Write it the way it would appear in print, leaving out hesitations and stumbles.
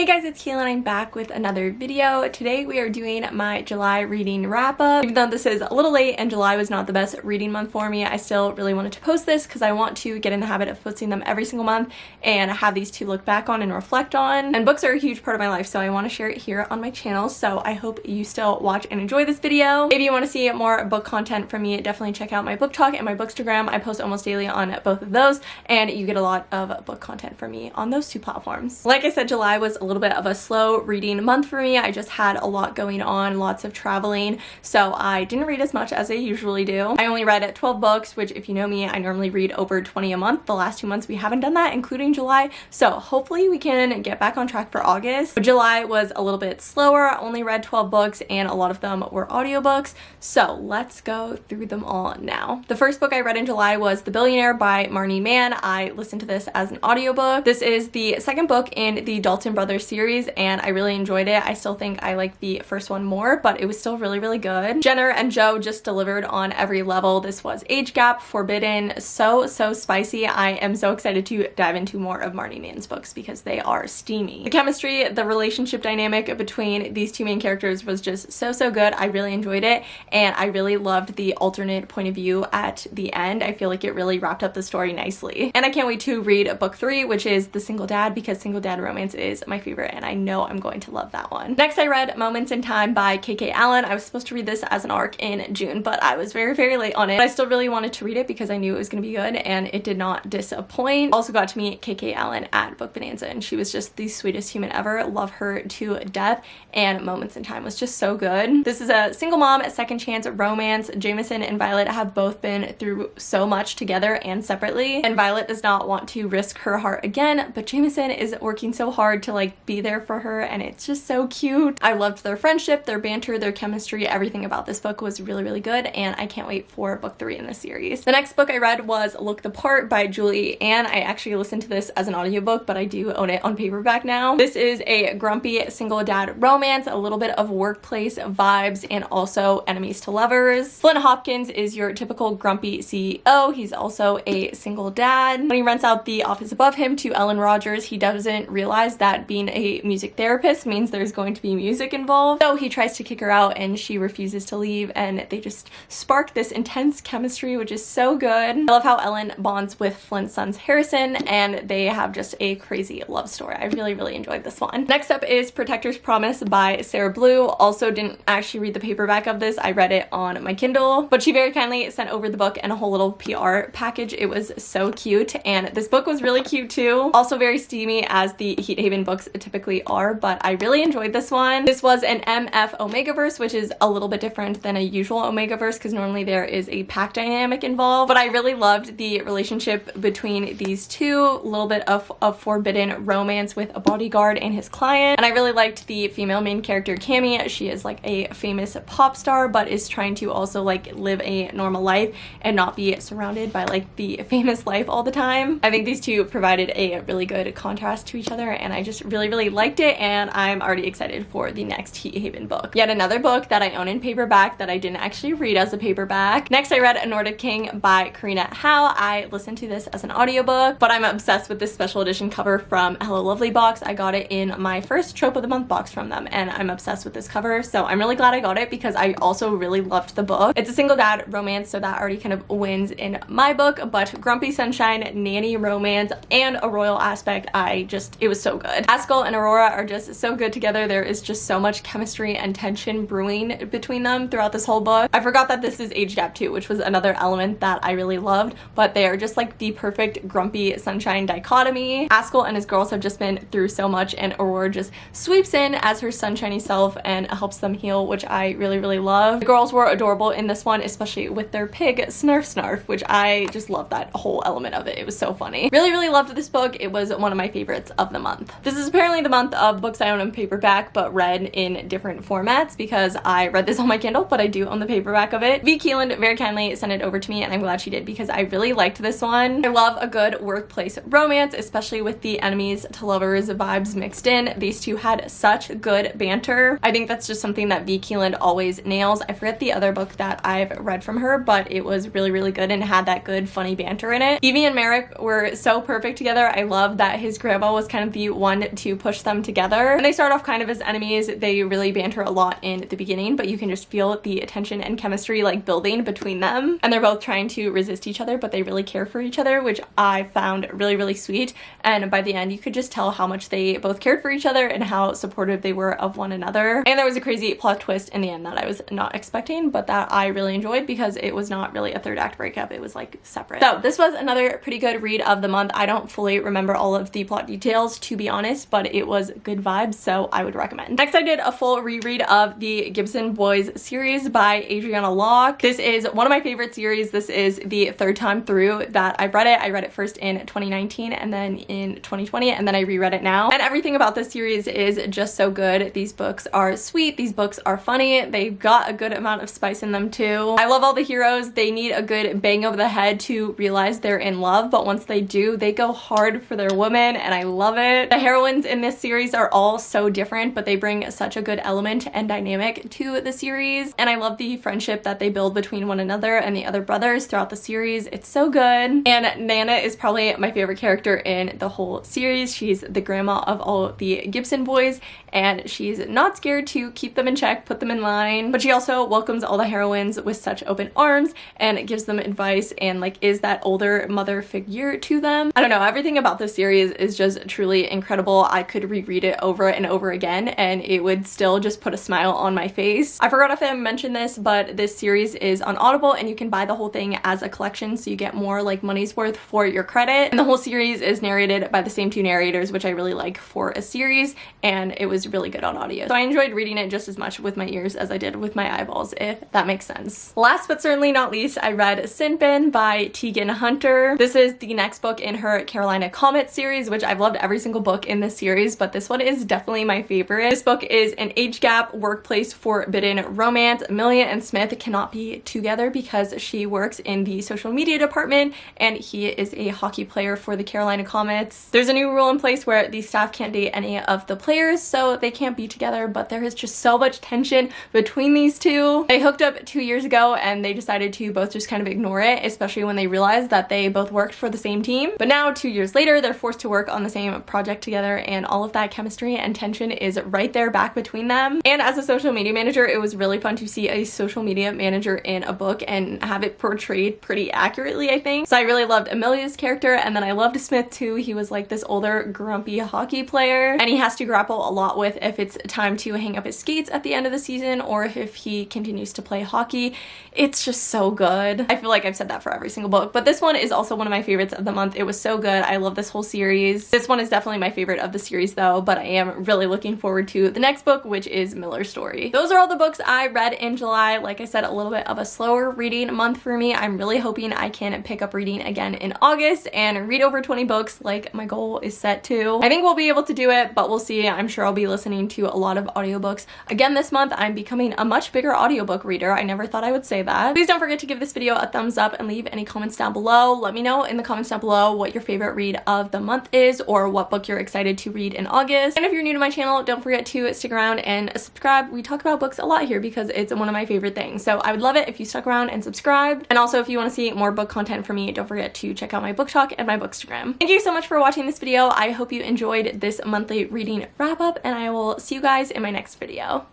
Hey guys, it's Keelan. I'm back with another video. Today we are doing my July reading wrap-up. Even though this is a little late and July was not the best reading month for me, I still really wanted to post this because I want to get in the habit of posting them every single month and have these to look back on and reflect on. And books are a huge part of my life, so I want to share it here on my channel. So I hope you still watch and enjoy this video. If you want to see more book content from me, definitely check out my book talk and my bookstagram. I post almost daily on both of those, and you get a lot of book content from me on those two platforms. Like I said, July was a little bit of a slow reading month for me. I just had a lot going on, lots of traveling, so I didn't read as much as I usually do. I only read 12 books, which if you know me, I normally read over 20 a month. The last 2 months we haven't done that, including July, so hopefully we can get back on track for August. But July was a little bit slower. I only read 12 books and a lot of them were audiobooks, so let's go through them all now. The first book I read in July was The Billionaire by Marnie Mann. I listened to this as an audiobook. This is the second book in the Dalton Brothers series and I really enjoyed it. I still think I like the first one more, but it was still really good. Jenner and Joe just delivered on every level. This was age gap, forbidden, so spicy. I am so excited to dive into more of Marnie Mann's books because they are steamy. The chemistry, the relationship dynamic between these two main characters was just so good. I really enjoyed it and I really loved the alternate point of view at the end. I feel like it really wrapped up the story nicely. And I can't wait to read book 3, which is The Single Dad, because single dad romance is my favorite and I know I'm going to love that one. Next I read Moments in Time by K.K. Allen. I was supposed to read this as an arc in June, but I was very late on it. But I still really wanted to read it because I knew it was going to be good and it did not disappoint. Also got to meet K.K. Allen at Book Bonanza and she was just the sweetest human ever. Love her to death, and Moments in Time was just so good. This is a single mom, second chance romance. Jameson and Violet have both been through so much together and separately, and Violet does not want to risk her heart again, but Jameson is working so hard to like be there for her and it's just so cute. I loved their friendship, their banter, their chemistry. Everything about this book was really good and I can't wait for book 3 in this series. The next book I read was Look the Part by Julie Ann. I actually listened to this as an audiobook, but I do own it on paperback now. This is a grumpy single dad romance, a little bit of workplace vibes and also enemies to lovers. Flint Hopkins is your typical grumpy CEO. He's also a single dad. When he rents out the office above him to Ellen Rogers, he doesn't realize that being a music therapist means there's going to be music involved. So he tries to kick her out and she refuses to leave and they just spark this intense chemistry, which is so good. I love how Ellen bonds with Flint's son's Harrison and they have just a crazy love story. I really enjoyed this one. Next up is Protector's Promise by Sarah Blue. Also didn't actually read the paperback of this. I read it on my Kindle, but she very kindly sent over the book and a whole little PR package. It was so cute and this book was really cute too. Also very steamy as the Heat Haven books typically are, but I really enjoyed this one. This was an MF Omegaverse, which is a little bit different than a usual Omegaverse because normally there is a pack dynamic involved, but I really loved the relationship between these two. A little bit of forbidden romance with a bodyguard and his client, and I really liked the female main character Cammie. She is like a famous pop star but is trying to also like live a normal life and not be surrounded by like the famous life all the time. I think these two provided a really good contrast to each other and I just really liked it, and I'm already excited for the next Heat Haven book. Yet another book that I own in paperback that I didn't actually read as a paperback. Next I read A Nordic King by Karina Howe. I listened to this as an audiobook, but I'm obsessed with this special edition cover from Hello Lovely box. I got it in my first Trope of the Month box from them and I'm obsessed with this cover, so I'm really glad I got it because I also really loved the book. It's a single dad romance, so that already kind of wins in my book, but grumpy sunshine, nanny romance, and a royal aspect. It was so good. Haskell and Aurora are just so good together. There is just so much chemistry and tension brewing between them throughout this whole book. I forgot that this is age gap too, which was another element that I really loved, but they are just like the perfect grumpy sunshine dichotomy. Haskell and his girls have just been through so much and Aurora just sweeps in as her sunshiny self and helps them heal, which I really love. The girls were adorable in this one, especially with their pig Snarf, which I just love that whole element of it. It was so funny. Really loved this book. It was one of my favorites of the month. This is apparently the month of books I own in paperback but read in different formats because I read this on my Kindle, but I do own the paperback of it. V. Keeland very kindly sent it over to me and I'm glad she did because I really liked this one. I love a good workplace romance, especially with the enemies to lovers vibes mixed in. These two had such good banter. I think that's just something that V. Keeland always nails. I forget the other book that I've read from her, but it was really good and had that good funny banter in it. Evie and Merrick were so perfect together. I love that his grandma was kind of the one to to push them together. And they start off kind of as enemies. They really banter a lot in the beginning, but you can just feel the attention and chemistry like building between them. And they're both trying to resist each other, but they really care for each other, which I found really, really sweet. And by the end, you could just tell how much they both cared for each other and how supportive they were of one another. And there was a crazy plot twist in the end that I was not expecting, but that I really enjoyed because it was not really a third act breakup. It was like separate. So this was another pretty good read of the month. I don't fully remember all of the plot details, to be honest, but it was good vibes, so I would recommend. Next, I did a full reread of the Gibson Boys series by Adriana Locke. This is one of my favorite series. This is the third time through that I've read it. I read it first in 2019 and then in 2020, and then I reread it now. And everything about this series is just so good. These books are sweet. These books are funny. They've got a good amount of spice in them too. I love all the heroes. They need a good bang over the head to realize they're in love, but once they do, they go hard for their woman, and I love it. The heroines in this series are all so different, but they bring such a good element and dynamic to the series, and I love the friendship that they build between one another and the other brothers throughout the series. It's so good. And Nana is probably my favorite character in the whole series. She's the grandma of all the Gibson boys, and she's not scared to keep them in check, put them in line, but she also welcomes all the heroines with such open arms and gives them advice and like is that older mother figure to them. I don't know, everything about this series is just truly incredible. I could reread it over and over again and it would still just put a smile on my face. I forgot if I mentioned this, but this series is on Audible and you can buy the whole thing as a collection, so you get more like money's worth for your credit. And the whole series is narrated by the same two narrators, which I really like for a series, and it was really good on audio. So I enjoyed reading it just as much with my ears as I did with my eyeballs, if that makes sense. Last but certainly not least, I read Synthen by Tegan Hunter. This is the next book in her Carolina Comet series, which I've loved every single book in this series, but this one is definitely my favorite. This book is an age gap workplace forbidden romance. Amelia and Smith cannot be together because she works in the social media department and he is a hockey player for the Carolina Comets. There's a new rule in place where the staff can't date any of the players, so they can't be together, but there is just so much tension between these two. They hooked up 2 years ago and they decided to both just kind of ignore it, especially when they realized that they both worked for the same team. But now 2 years later, they're forced to work on the same project together, and all of that chemistry and tension is right there back between them. And as a social media manager, it was really fun to see a social media manager in a book and have it portrayed pretty accurately, I think. So I really loved Amelia's character, and then I loved Smith too. He was like this older, grumpy hockey player, and he has to grapple a lot with if it's time to hang up his skates at the end of the season or if he continues to play hockey. It's just so good. I feel like I've said that for every single book, but this one is also one of my favorites of the month. It was so good. I love this whole series. This one is definitely my favorite of the series though, but I am really looking forward to the next book, which is Miller's Story. Those are all the books I read in July. Like I said, a little bit of a slower reading month for me. I'm really hoping I can pick up reading again in August and read over 20 books like my goal is set to. I think we'll be able to do it, but we'll see. I'm sure I'll be listening to a lot of audiobooks again this month. I'm becoming a much bigger audiobook reader. I never thought I would say that. Please don't forget to give this video a thumbs up and leave any comments down below. Let me know in the comments down below what your favorite read of the month is or what book you're excited to read in August. And if you're new to my channel, don't forget to stick around and subscribe. We talk about books a lot here because it's one of my favorite things. So I would love it if you stuck around and subscribed. And also if you want to see more book content from me, don't forget to check out my book talk and my bookstagram. Thank you so much for watching this video. I hope you enjoyed this monthly reading wrap up, and I will see you guys in my next video.